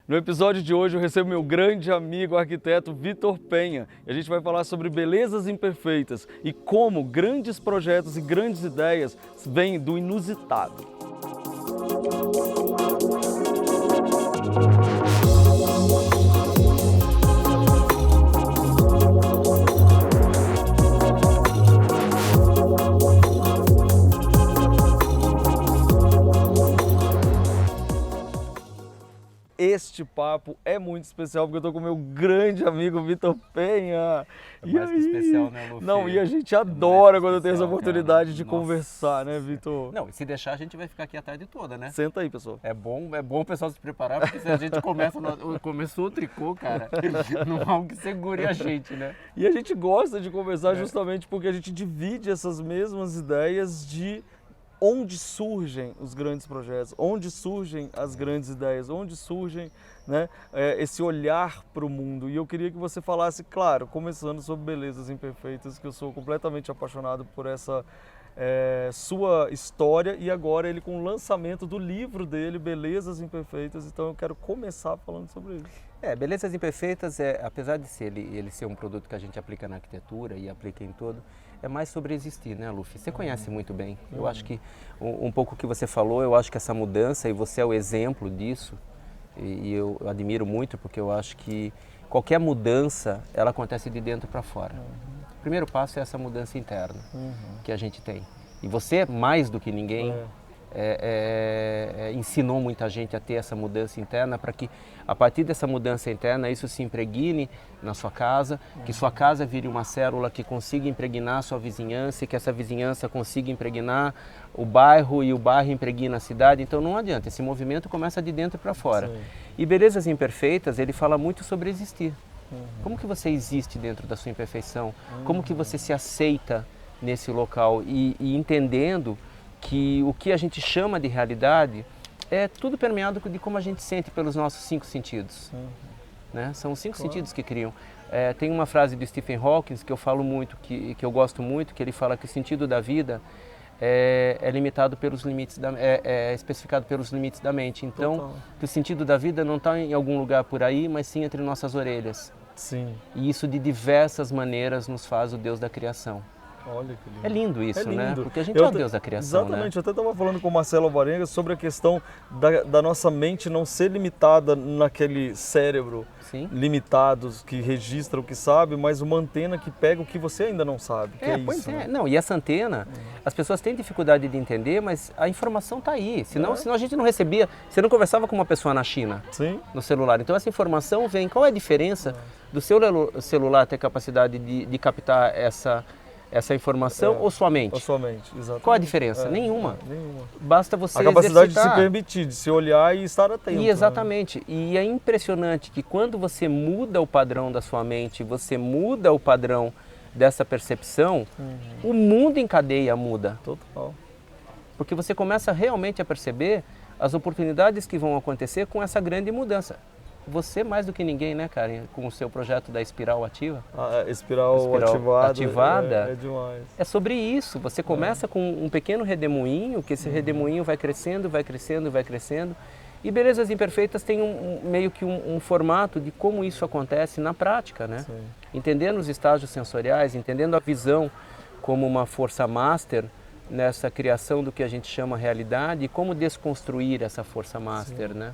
No episódio de hoje eu recebo meu grande amigo arquiteto Vitor Penha e a gente vai falar sobre belezas imperfeitas e como grandes projetos e grandes ideias vêm do inusitado. Este papo é muito especial porque eu tô com meu grande amigo Vitor Penha. É mais que especial, né, Luffy? Não, e a gente adora quando tem essa especial, oportunidade cara. de Nossa. conversar, né, Vitor? Não, e se deixar a gente vai ficar aqui a tarde toda, né? Senta aí, pessoal. É bom o pessoal se preparar, porque se a gente começou o tricô, cara, não há um que segure a gente, né? E a gente gosta de conversar justamente porque a gente divide essas mesmas ideias de onde surgem os grandes projetos, onde surgem as grandes ideias, onde surgem, né, esse olhar para o mundo. E eu queria que você falasse, claro, começando sobre Belezas Imperfeitas, que eu sou completamente apaixonado por essa sua história, e agora ele com o lançamento do livro dele, Belezas Imperfeitas, então eu quero começar falando sobre isso. Belezas Imperfeitas, apesar de ele ser um produto que a gente aplica na arquitetura e aplica em todo, é mais sobre existir, né, Luffy? Você conhece muito bem. Eu acho que um pouco o que você falou, eu acho que essa mudança, e você é o exemplo disso, e eu admiro muito, porque eu acho que qualquer mudança, ela acontece de dentro para fora. O primeiro passo é essa mudança interna que a gente tem. E você, mais do que ninguém, ensinou muita gente a ter essa mudança interna para que, a partir dessa mudança interna, isso se impregne na sua casa, que sua casa vire uma célula que consiga impregnar a sua vizinhança e que essa vizinhança consiga impregnar o bairro e o bairro impregna a cidade. Então não adianta, esse movimento começa de dentro para fora. Sim. E Belezas Imperfeitas, ele fala muito sobre existir. Como que você existe dentro da sua imperfeição? Como que você se aceita nesse local e entendendo que o que a gente chama de realidade é tudo permeado de como a gente sente pelos nossos 5 sentidos. Né? São os 5 sentidos que criam. Tem uma frase de Stephen Hawking que eu falo muito, que eu gosto muito, que ele fala que o sentido da vida é limitado pelos limites é especificado pelos limites da mente. Então, que o sentido da vida não está em algum lugar por aí, mas sim entre nossas orelhas. Sim. E isso de diversas maneiras nos faz o Deus da criação. Olha que lindo. É lindo isso, lindo, né? Porque a gente é o Deus da criação, exatamente, né? eu até estava falando com o Marcelo Alvarenga sobre a questão da nossa mente não ser limitada naquele cérebro limitado que registra o que sabe, mas uma antena que pega o que você ainda não sabe, que é isso. Né? Não, e essa antena, as pessoas têm dificuldade de entender, mas a informação está aí. Senão a gente não recebia, você não conversava com uma pessoa na China, no celular. Então essa informação vem, qual é a diferença do seu celular ter capacidade de captar essa informação ou sua mente? Ou sua mente, exatamente. Qual a diferença? Nenhuma. Nenhuma. Basta você a capacidade exercitar. de se permitir, de se olhar e estar atento. E exatamente. Né? E é impressionante que quando você muda o padrão da sua mente, você muda o padrão dessa percepção, o mundo em cadeia muda. Total. Porque você começa realmente a perceber as oportunidades que vão acontecer com essa grande mudança. Você mais do que ninguém, né, Karen, com o seu projeto da Espiral Ativa. A espiral ativada é demais. É sobre isso, você começa com um pequeno redemoinho, que esse redemoinho vai crescendo, vai crescendo, vai crescendo. E Belezas Imperfeitas tem meio que um formato de como isso acontece na prática, né? Sim. Entendendo os estágios sensoriais, entendendo a visão como uma força master nessa criação do que a gente chama realidade e como desconstruir essa força master, né?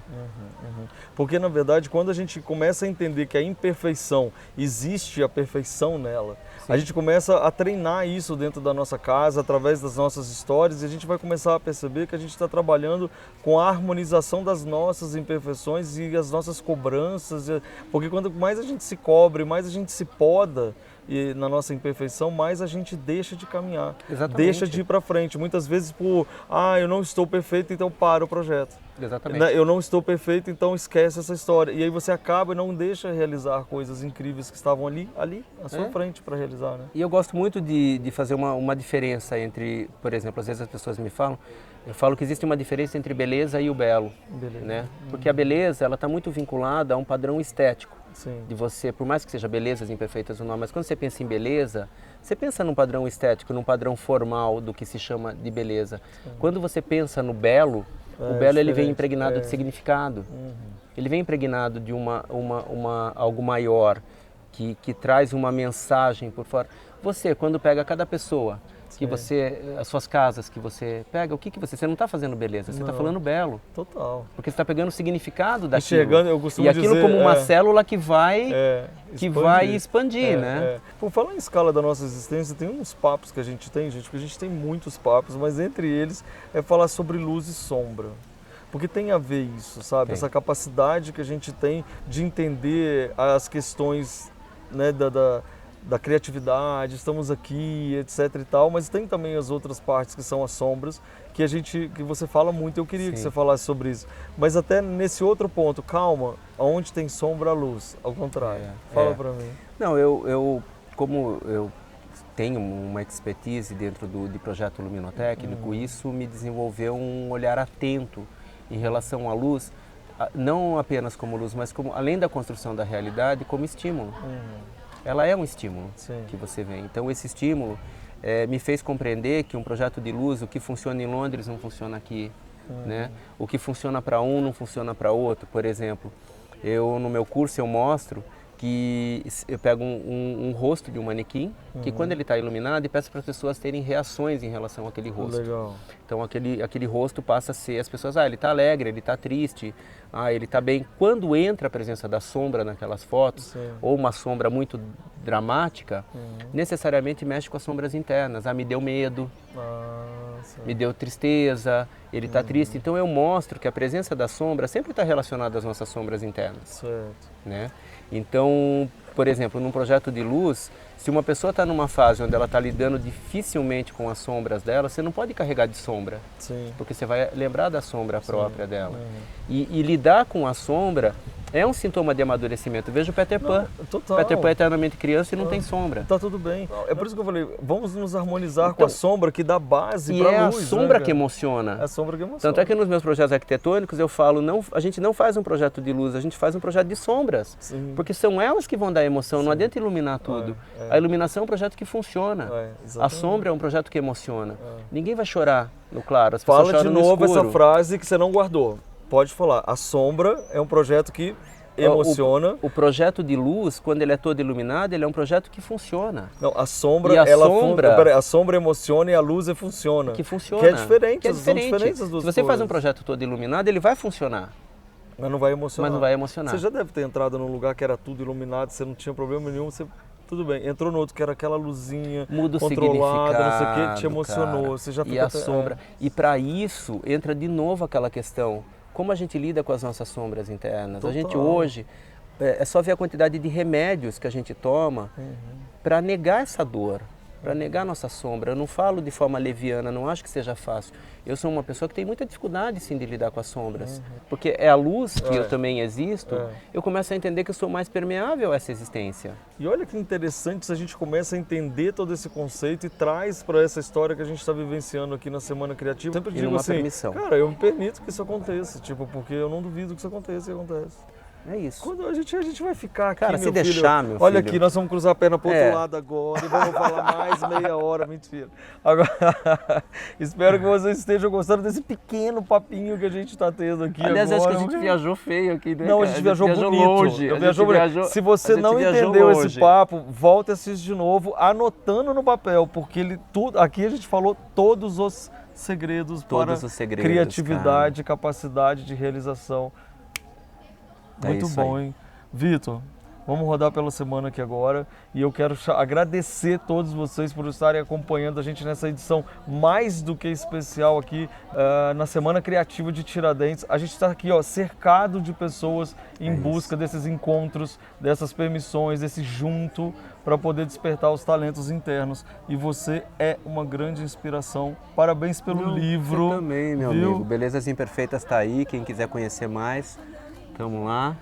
Porque, na verdade, quando a gente começa a entender que a imperfeição existe a perfeição nela, a gente começa a treinar isso dentro da nossa casa, através das nossas histórias, e a gente vai começar a perceber que a gente está trabalhando com a harmonização das nossas imperfeições e as nossas cobranças, porque quanto mais a gente se cobre, mais a gente se poda, e na nossa imperfeição, mais a gente deixa de caminhar, deixa de ir para frente. Muitas vezes eu não estou perfeito, então para o projeto. Exatamente. Eu não estou perfeito, então esquece essa história. E aí você acaba e não deixa realizar coisas incríveis que estavam ali à sua frente para realizar. Né? E eu gosto muito de fazer uma diferença entre, por exemplo, às vezes as pessoas me falam, eu falo que existe uma diferença entre beleza e o belo. Né? Porque a beleza, ela está muito vinculada a um padrão estético. De você, por mais que seja Belezas Imperfeitas ou não, mas quando você pensa em beleza, você pensa num padrão estético, num padrão formal do que se chama de beleza. Quando você pensa no belo, O belo ele vem diferente, impregnado de significado. Ele vem impregnado de algo maior, que traz uma mensagem por fora. Você, quando pega cada pessoa, que as suas casas que você pega, você não está fazendo beleza, você está falando belo. Total. Porque você está pegando o significado daquilo. Enxergando, eu costumo dizer... E aquilo como uma célula que vai expandir, né? Por falar em escala da nossa existência, tem uns papos que a gente tem, gente, porque a gente tem muitos papos, mas entre eles é falar sobre luz e sombra. Porque tem a ver isso, sabe? Essa capacidade que a gente tem de entender as questões, né, da criatividade, estamos aqui, etc e tal, mas tem também as outras partes que são as sombras, que você fala muito, eu queria que você falasse sobre isso. Mas até nesse outro ponto, calma, onde tem sombra, a luz, ao contrário. Fala pra mim. Não, como eu tenho uma expertise dentro de projeto luminotécnico, isso me desenvolveu um olhar atento em relação à luz, não apenas como luz, mas como, além da construção da realidade, como estímulo. Ela é um estímulo que você vê. Então esse estímulo me fez compreender que um projeto de luz, o que funciona em Londres não funciona aqui, né? O que funciona para um não funciona para outro. Por exemplo, no meu curso eu mostro que eu pego um rosto de um manequim, que quando ele está iluminado, e peço para as pessoas terem reações em relação àquele rosto. Legal. Então aquele rosto passa a ser, as pessoas, ele está alegre, ele está triste, ele está bem. Quando entra a presença da sombra naquelas fotos, ou uma sombra muito dramática, necessariamente mexe com as sombras internas. Me deu medo, me deu tristeza, ele está triste. Então eu mostro que a presença da sombra sempre está relacionada às nossas sombras internas. Certo. Né? Então, por exemplo, num projeto de luz, se uma pessoa está numa fase onde ela está lidando dificilmente com as sombras dela, você não pode carregar de sombra, porque você vai lembrar da sombra própria dela. E lidar com a sombra é um sintoma de amadurecimento. Veja o Peter Pan. Total. Peter Pan é eternamente criança e não tem sombra. Tá tudo bem. É por isso que eu falei, vamos nos harmonizar com a sombra que dá base para a luz. E é a sombra que emociona. É a sombra que emociona. Tanto é que nos meus projetos arquitetônicos eu falo, a gente não faz um projeto de luz, a gente faz um projeto de sombras. Porque são elas que vão dar emoção, não adianta iluminar tudo. A iluminação é um projeto que funciona. A sombra é um projeto que emociona. Ninguém vai chorar no claro, as pessoas choram no escuro. Fala de novo essa frase que você não guardou. Pode falar. A sombra é um projeto que emociona. O projeto de luz, quando ele é todo iluminado, ele é um projeto que funciona. Não, a sombra, a sombra emociona e a luz funciona. Que funciona. Que é diferente. São diferentes as duas Se você coisas. faz um projeto todo iluminado, ele vai funcionar. Mas não vai emocionar. Você já deve ter entrado num lugar que era tudo iluminado, você não tinha problema nenhum, tudo bem. Entrou no outro que era aquela luzinha controlada, não sei o que, te emocionou. Você já e a sombra. E para isso, entra de novo aquela questão. Como a gente lida com as nossas sombras internas? Total. A gente hoje, é só ver a quantidade de remédios que a gente toma para negar essa dor, para negar a nossa sombra. Eu não falo de forma leviana, não acho que seja fácil. Eu sou uma pessoa que tem muita dificuldade, sim, de lidar com as sombras. Porque é a luz que eu também existo, eu começo a entender que eu sou mais permeável a essa existência. E olha que interessante se a gente começa a entender todo esse conceito e traz para essa história que a gente está vivenciando aqui na Semana Criativa. Sempre digo assim, permissão. Cara, eu me permito que isso aconteça, porque eu não duvido que isso aconteça e acontece. É isso. Quando a gente vai ficar aqui, cara, meu se filho, deixar, meu olha filho. Aqui, nós vamos cruzar a perna pro outro lado agora e vamos falar mais meia hora, mentira. Agora, espero que vocês estejam gostando desse pequeno papinho que a gente está tendo aqui. Aliás, agora. acho que a gente viajou feio aqui, né? Não, a gente viajou bonito. Longe. Se você não entendeu esse papo, volta e assiste de novo, anotando no papel, porque aqui a gente falou todos os segredos para criatividade, capacidade de realização. Muito bom, hein? Vitor, vamos rodar pela semana aqui agora e eu quero agradecer a todos vocês por estarem acompanhando a gente nessa edição mais do que especial aqui na Semana Criativa de Tiradentes. A gente está aqui cercado de pessoas em busca desses encontros, dessas permissões, desse junto para poder despertar os talentos internos. E você é uma grande inspiração. Parabéns pelo livro. Você também, meu amigo. Belezas Imperfeitas está aí, quem quiser conhecer mais. Vamos lá.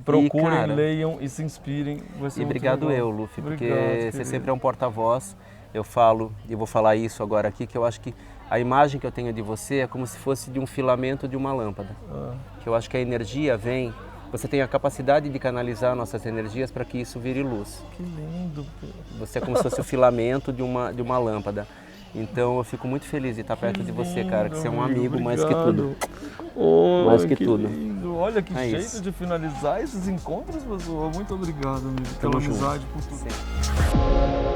Procurem, leiam e se inspirem. E obrigado Luffy, porque você sempre é um porta-voz. Eu falo, e vou falar isso agora aqui, que eu acho que a imagem que eu tenho de você é como se fosse de um filamento de uma lâmpada. Que eu acho que a energia vem, você tem a capacidade de canalizar nossas energias para que isso vire luz. Que lindo. Você é como se fosse o filamento de uma lâmpada. Então eu fico muito feliz de estar perto de você, cara, que você é um amigo, amigo mais que obrigado. tudo. Oh, Mais que tudo. Lindo. Olha que É jeito isso. de finalizar esses encontros, pessoal. Muito obrigado, amigo, pela Tamo junto. amizade, por tudo. Sim.